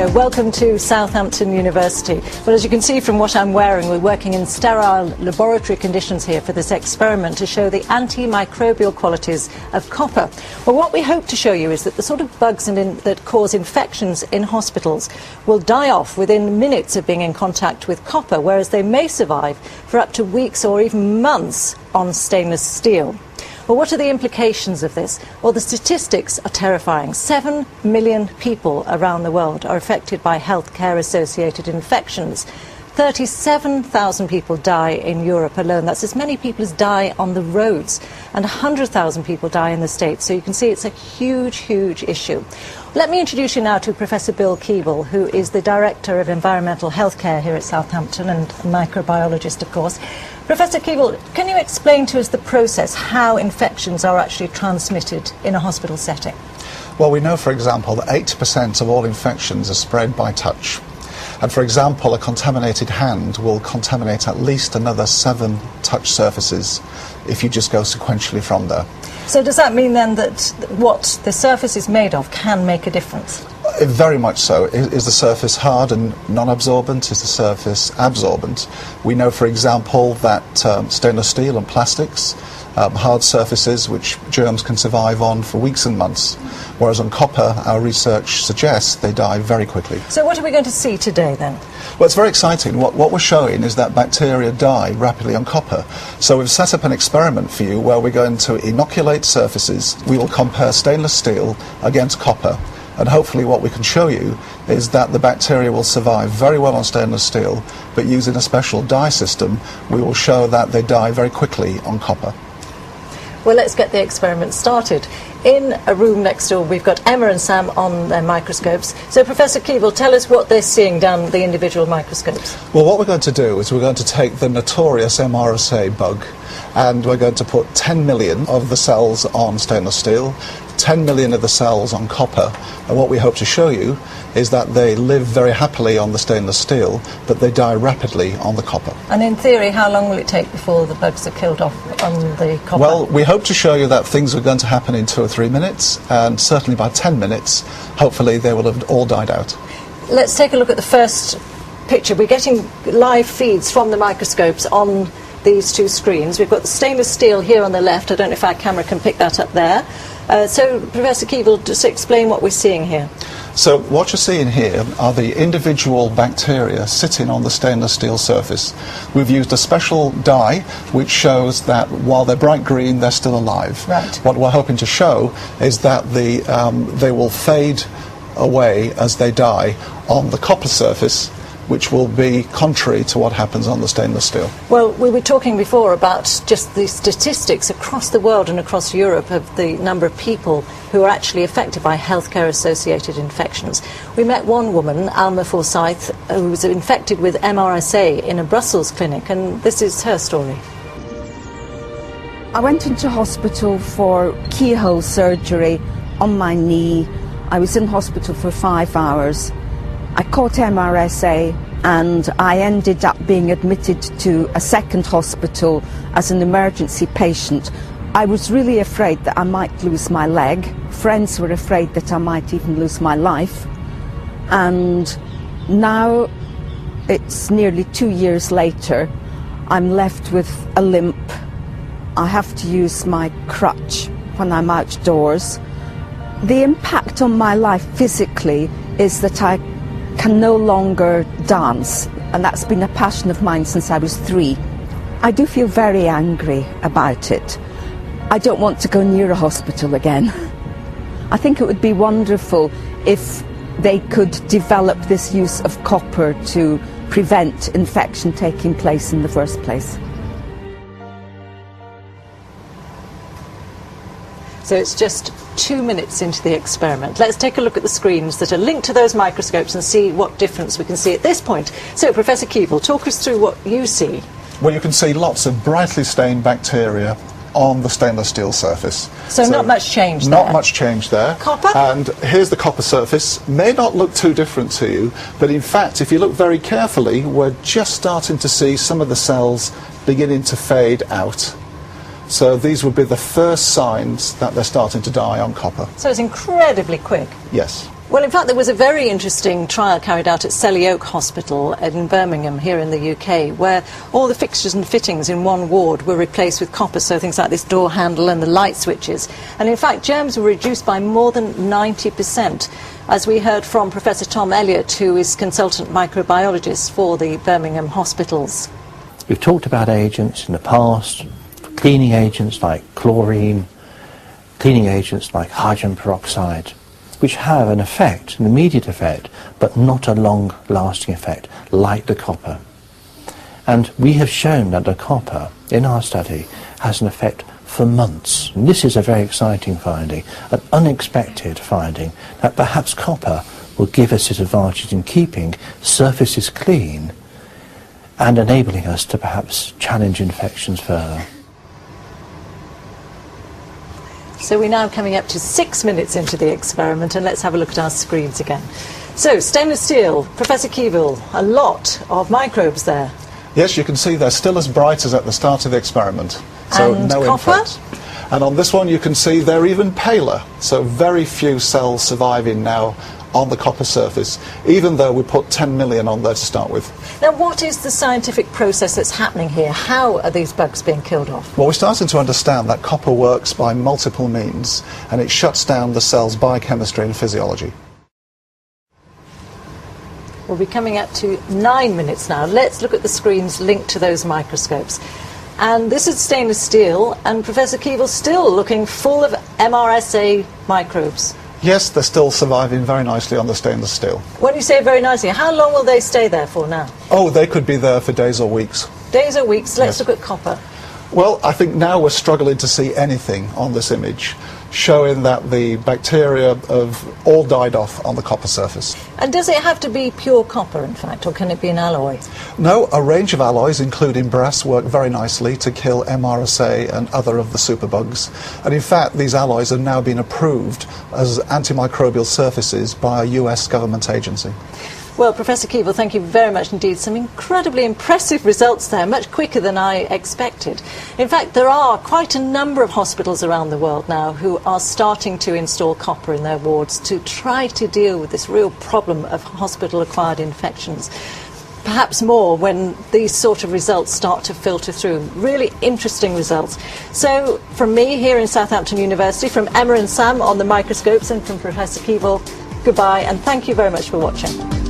So welcome to Southampton University. Well, as you can see from what I'm wearing, we're working in sterile laboratory conditions here for this experiment to show the antimicrobial qualities of copper. Well, what we hope to show you is that the sort of bugs that cause infections in hospitals will die off within minutes of being in contact with copper, whereas they may survive for up to weeks or even months on stainless steel. Well, what are the implications of this? Well, the statistics are terrifying. 7 million people around the world are affected by healthcare-associated infections. 37,000 people die in Europe alone. That's as many people as die on the roads. And 100,000 people die in the States. So you can see it's a huge, huge issue. Let me introduce you now to Professor Bill Keeble, who is the Director of Environmental Healthcare here at Southampton and a microbiologist, of course. Professor Keeble, can you explain to us the process, how infections are actually transmitted in a hospital setting? Well, we know, for example, that 80% of all infections are spread by touch. And for example, a contaminated hand will contaminate at least another 7 touch surfaces if you just go sequentially from there. So does that mean then that what the surface is made of can make a difference? Very much so. Is the surface hard and non-absorbent? Is the surface absorbent? We know, for example, that stainless steel and plastics, hard surfaces which germs can survive on for weeks and months, whereas on copper, our research suggests they die very quickly. So what are we going to see today then? Well, it's very exciting. What we're showing is that bacteria die rapidly on copper. So we've set up an experiment for you where we're going to inoculate surfaces. We will compare stainless steel against copper. And hopefully what we can show you is that the bacteria will survive very well on stainless steel, but using a special dye system, we will show that they die very quickly on copper. Well, let's get the experiment started. In a room next door, we've got Emma and Sam on their microscopes. So, Professor Keeble, tell us what they're seeing down the individual microscopes. Well, what we're going to do is we're going to take the notorious MRSA bug, and we're going to put 10 million of the cells on stainless steel, 10 million of the cells on copper, and what we hope to show you is that they live very happily on the stainless steel, but they die rapidly on the copper. And in theory, how long will it take before the bugs are killed off on the copper? Well, we hope to show you that things are going to happen in 2 or 3 minutes, and certainly by 10 minutes, hopefully they will have all died out. Let's take a look at the first picture. We're getting live feeds from the microscopes on these 2 screens. We've got the stainless steel here on the left. I don't know if our camera can pick that up there. So, Professor Keeble, just explain what we're seeing here. So what you're seeing here are the individual bacteria sitting on the stainless steel surface. We've used a special dye which shows that while they're bright green, they're still alive. Right. What we're hoping to show is that they will fade away as they die on the copper surface, which will be contrary to what happens on the stainless steel. Well, we were talking before about just the statistics across the world and across Europe of the number of people who are actually affected by healthcare-associated infections. We met one woman, Alma Forsyth, who was infected with MRSA in a Brussels clinic, and this is her story. I went into hospital for keyhole surgery on my knee. I was in hospital for 5 hours. I caught MRSA and I ended up being admitted to a second hospital as an emergency patient. I was really afraid that I might lose my leg. Friends were afraid that I might even lose my life. And now, it's nearly 2 years later, I'm left with a limp. I have to use my crutch when I'm outdoors. The impact on my life physically is that I can no longer dance, and that's been a passion of mine since I was 3. I do feel very angry about it. I don't want to go near a hospital again. I think it would be wonderful if they could develop this use of copper to prevent infection taking place in the first place. So it's just 2 minutes into the experiment. Let's take a look at the screens that are linked to those microscopes and see what difference we can see at this point. So, Professor Keeble, talk us through what you see. Well, you can see lots of brightly stained bacteria on the stainless steel surface. So not much change there? Not much change there. Copper? And here's the copper surface. May not look too different to you, but in fact, if you look very carefully, we're just starting to see some of the cells beginning to fade out. So these would be the first signs that they're starting to die on copper. So it's incredibly quick. Yes. Well, in fact, there was a very interesting trial carried out at Selly Oak Hospital in Birmingham, here in the UK, where all the fixtures and fittings in one ward were replaced with copper, so things like this door handle and the light switches. And in fact, germs were reduced by more than 90%, as we heard from Professor Tom Elliott, who is consultant microbiologist for the Birmingham hospitals. We've talked about agents in the past, cleaning agents like chlorine, cleaning agents like hydrogen peroxide, which have an effect, an immediate effect, but not a long-lasting effect, like the copper. And we have shown that the copper, in our study, has an effect for months. And this is a very exciting finding, an unexpected finding, that perhaps copper will give us its advantage in keeping surfaces clean and enabling us to perhaps challenge infections further. So we're now coming up to 6 minutes into the experiment, and let's have a look at our screens again. So, stainless steel, Professor Keevil, a lot of microbes there. Yes, you can see they're still as bright as at the start of the experiment. So And no copper? infect. And on this one you can see they're even paler. So very few cells surviving now on the copper surface, even though we put 10 million on there to start with. Now, what is the scientific process that's happening here? How are these bugs being killed off? Well, we're starting to understand that copper works by multiple means, and it shuts down the cell's biochemistry and physiology. We'll be coming up to 9 minutes now. Let's look at the screens linked to those microscopes. And this is stainless steel, and Professor Keevil still looking full of MRSA microbes. Yes, they're still surviving very nicely on the stainless steel. When you say very nicely, how long will they stay there for now? Oh, they could be there for days or weeks. Days or weeks. Let's Yes. look at copper. Well, I think now we're struggling to see anything on this image, showing that the bacteria have all died off on the copper surface. And does it have to be pure copper, in fact, or can it be an alloy? No, a range of alloys, including brass, work very nicely to kill MRSA and other of the superbugs. And in fact, these alloys have now been approved as antimicrobial surfaces by a US government agency. Well, Professor Keevil, thank you very much indeed. Some incredibly impressive results there, much quicker than I expected. In fact, there are quite a number of hospitals around the world now who are starting to install copper in their wards to try to deal with this real problem of hospital-acquired infections. Perhaps more when these sort of results start to filter through. Really interesting results. So, from me here in Southampton University, from Emma and Sam on the microscopes, and from Professor Keevil, goodbye, and thank you very much for watching.